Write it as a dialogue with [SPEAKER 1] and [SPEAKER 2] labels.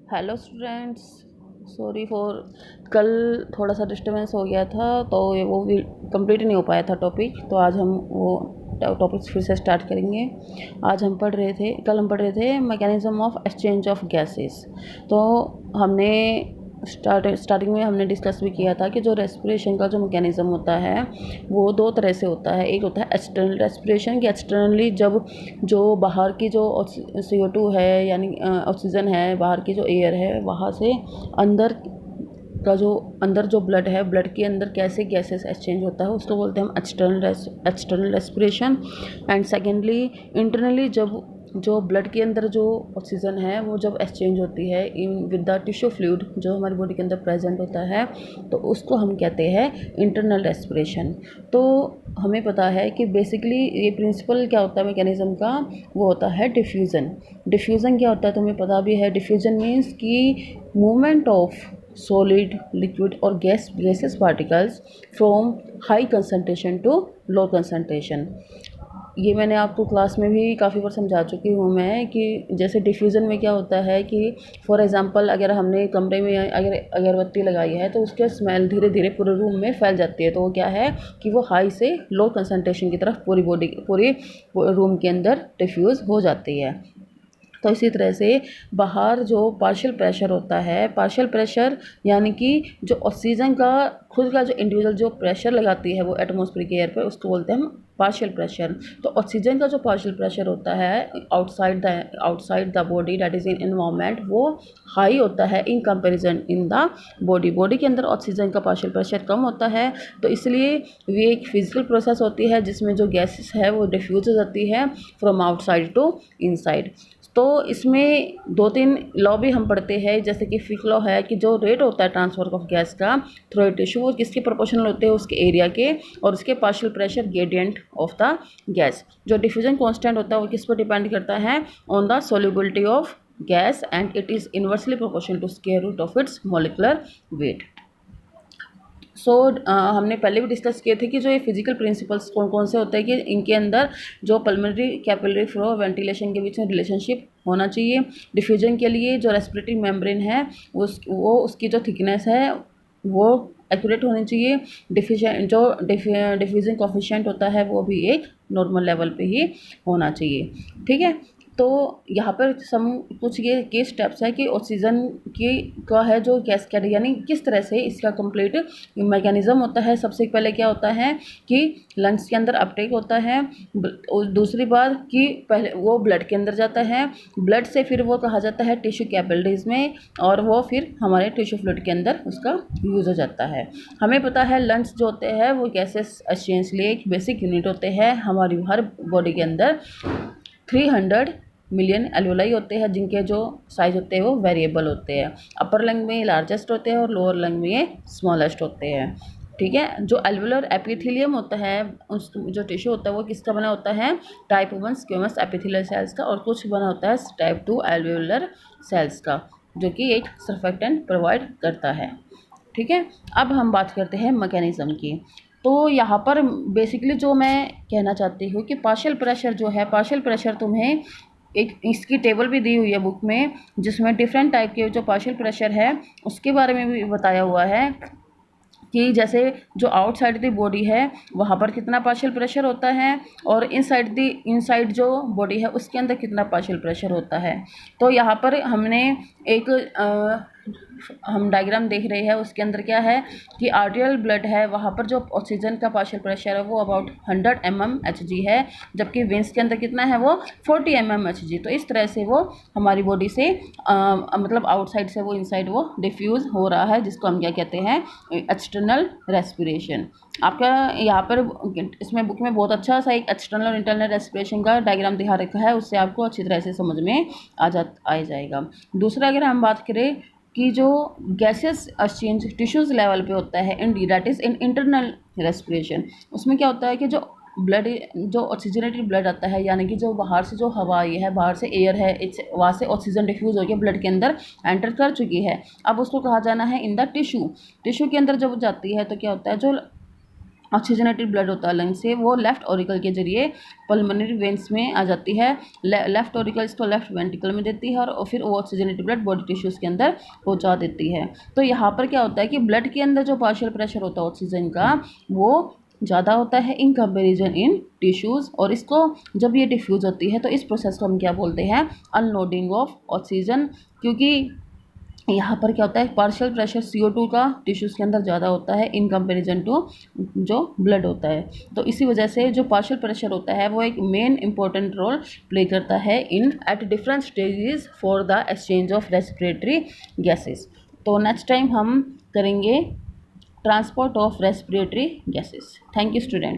[SPEAKER 1] Hello students. Sorry for कल थोड़ा सा डिस्टर्बेंस हो गया था, तो वो भी कंप्लीट नहीं हो पाया था टॉपिक। तो आज हम वो टॉपिक्स फिर से स्टार्ट करेंगे। आज हम पढ़ रहे थे, कल हम पढ़ रहे थे mechanism of exchange of gases. तो हमने स्टार्टिंग में हमने डिस्कस भी किया था कि जो रेस्पिरेशन का जो मैकेनिज्म होता है वो दो तरह से होता है। एक होता है एक्सटर्नल रेस्पिरेशन, कि एक्सटर्नली जब जो बाहर की जो CO2 है, यानी ऑक्सीजन है, बाहर की जो एयर है, वहाँ से अंदर का जो अंदर जो ब्लड है, ब्लड के अंदर कैसे गैसेस एक्सचेंज होता है, उसको बोलते हैं हम external respiration. And secondly internally, जब जो ब्लड के अंदर जो ऑक्सीजन है वो जब एक्सचेंज होती है in with the tissue fluid जो हमारी बॉडी के अंदर प्रेजेंट होता है, तो उसको हम कहते हैं इंटरनल रेस्पिरेशन। तो हमें पता है कि बेसिकली ये प्रिंसिपल क्या होता है मैकेनिज्म का, वो होता है डिफ्यूज़न। डिफ्यूज़न क्या होता है तुम्हें पता भी है। डिफ्यूज़न मीन्स कि मूवमेंट ऑफ सॉलिड, लिक्विड और gases particles from high concentration to low concentration. ये मैंने आपको क्लास में भी काफ़ी बार समझा चुकी हूँ मैं, कि जैसे डिफ्यूज़न में क्या होता है कि फॉर एग्जांपल अगर हमने कमरे में अगर अगरबत्ती लगाई है तो उसके स्मेल धीरे धीरे पूरे रूम में फैल जाती है। तो वो क्या है कि वो हाई से लो कंसनट्रेशन की तरफ पूरी रूम के अंदर डिफ्यूज़ हो जाती है। तो इसी तरह से बाहर जो पार्शियल प्रेशर होता है, पार्शियल प्रेशर यानी कि जो ऑक्सीजन का खुद का जो इंडिविजुअल जो प्रेशर लगाती है वो एटमॉस्फेरिक एयर पर, उसको बोलते हैं हम पार्शियल प्रेशर। तो ऑक्सीजन का जो पार्शियल प्रेशर होता है outside the body, that is in environment, वो हाई होता है in comparison in the body के अंदर ऑक्सीजन का पार्शियल प्रेशर कम होता है। तो इसलिए ये एक फिजिकल प्रोसेस होती है जिसमें जो गैसेस है वो डिफ्यूज हो जाती है फ्रॉम आउटसाइड टू इनसाइड। तो इसमें दो तीन लॉ भी हम पढ़ते हैं, जैसे कि फिक लॉ है कि जो रेट होता है ट्रांसफर ऑफ गैस का थ्रू टिश्यू, वो किसके प्रोपोर्शनल होते हैं, उसके एरिया के और उसके partial pressure gradient of the gas. जो डिफ्यूजन कांस्टेंट होता है वो किस पर डिपेंड करता है, on the solubility of gas, and it is inversely proportional to square root of its molecular weight. हमने पहले भी डिस्कस किए थे कि जो ये फिजिकल प्रिंसिपल्स कौन कौन से होते हैं, कि इनके अंदर जो पल्मोनरी कैपिलरी फ्लो वेंटिलेशन के बीच में रिलेशनशिप होना चाहिए। डिफ्यूजन के लिए जो रेस्पिरेटरी मेम्ब्रेन है वो उसकी जो थिकनेस है वो एक्यूरेट होनी चाहिए। डिफ्यूजन कोफिशिएंट होता है वो भी एक नॉर्मल लेवल पे ही होना चाहिए। ठीक है। तो यहाँ पर कुछ ये केस स्टेप्स है कि ऑक्सीजन की का है जो गैस कैटेगरी, यानी किस तरह से इसका कंप्लीट मैकेनिज्म होता है। सबसे पहले क्या होता है कि लंग्स के अंदर अपटेक होता है। और दूसरी बात कि पहले वो ब्लड के अंदर जाता है, ब्लड से फिर वो कहा जाता है टिश्यू कैपिलरीज में, और वो फिर हमारे टिश्यू फ्लूइड के अंदर उसका यूज़ हो जाता है। हमें पता है लंग्स जो होते हैं वो गैसेस एक्सचेंज लिए एक बेसिक यूनिट होते हैं। हमारी हर बॉडी के अंदर 300 मिलियन एल्वोलाई होते हैं, जिनके जो साइज होते हैं वो वेरिएबल होते हैं। अपर लंग में लार्जेस्ट होते हैं और लोअर लंग में ये स्मॉलेस्ट होते हैं। ठीक है। जो एल्वुलर एपिथेलियम होता है, उस जो टिश्यू होता है वो किसका बना होता है, टाइप 1 स्क्वेमस एपिथेलियल सेल्स का, और कुछ बना होता है टाइप 2 एल्वुलर सेल्स का, जो कि एक सर्फेक्टेंट प्रोवाइड करता है। ठीक है। अब हम बात करते हैं मैकेनिज्म की। तो यहाँ पर बेसिकली जो मैं कहना चाहती हूँ कि पार्शियल प्रेशर जो है, पार्शियल प्रेशर तुम्हें एक इसकी टेबल भी दी हुई है बुक में, जिसमें डिफरेंट टाइप के जो पार्शियल प्रेशर है उसके बारे में भी बताया हुआ है, कि जैसे जो आउटसाइड द बॉडी है वहाँ पर कितना पार्शियल प्रेशर होता है, और इनसाइड जो बॉडी है उसके अंदर कितना पार्शियल प्रेशर होता है। तो यहाँ पर हमने एक हम डायग्राम देख रहे हैं, उसके अंदर क्या है कि आर्टियल ब्लड है, वहाँ पर जो ऑक्सीजन का पार्शियल प्रेशर है वो अबाउट 100 mmHg है, जबकि वेंस के अंदर कितना है वो 40 mmHg। तो इस तरह से वो हमारी बॉडी से मतलब आउटसाइड से वो इनसाइड वो डिफ्यूज़ हो रहा है, जिसको हम क्या कहते हैं, एक्सटर्नल रेस्पिरेशन। आपका यहाँ पर इसमें बुक में बहुत अच्छा सा एक एक्सटर्नल और इंटरनल रेस्पिरेशन का डायग्राम दिखा रखा है, उससे आपको अच्छी तरह से समझ में आ जाएगा। दूसरा अगर हम बात करें कि जो गैसेस एक्सचेंज टिश्यूज़ लेवल पे होता है, in that is in internal respiration, उसमें क्या होता है कि जो ब्लड जो ऑक्सीजनेटेड ब्लड आता है, यानी कि जो बाहर से जो हवा आई है, बाहर से एयर है, वहाँ से ऑक्सीजन डिफ्यूज़ होकर ब्लड के अंदर एंटर कर चुकी है। अब उसको कहा जाना है इन द टिश्यू के अंदर जब जाती है तो क्या होता है, जो ऑक्सीजनेटेड ब्लड होता है लंग से, वो लेफ्ट ऑरिकल के जरिए पल्मोनरी वेन्स में आ जाती है। लेफ्ट ऑरिकल इसको लेफ्ट वेंट्रिकल में देती है और फिर वो ऑक्सीजनेटेड ब्लड बॉडी टिश्यूज़ के अंदर पहुंचा देती है। तो यहाँ पर क्या होता है कि ब्लड के अंदर जो पार्शियल प्रेशर होता है ऑक्सीजन का वो ज़्यादा होता है इन कंपेरिजन इन टिश्यूज़, और इसको जब ये डिफ्यूज़ होती है तो इस प्रोसेस को हम क्या बोलते हैं, अनलोडिंग ऑफ ऑक्सीजन। क्योंकि यहाँ पर क्या होता है, पार्शियल प्रेशर CO2 का टिश्यूज़ के अंदर ज़्यादा होता है इन कंपैरिजन टू जो ब्लड होता है। तो इसी वजह से जो पार्शियल प्रेशर होता है वो एक मेन इंपॉर्टेंट रोल प्ले करता है in at different stages for the exchange of respiratory gases. तो नेक्स्ट टाइम हम करेंगे transport of respiratory gases. Thank you student.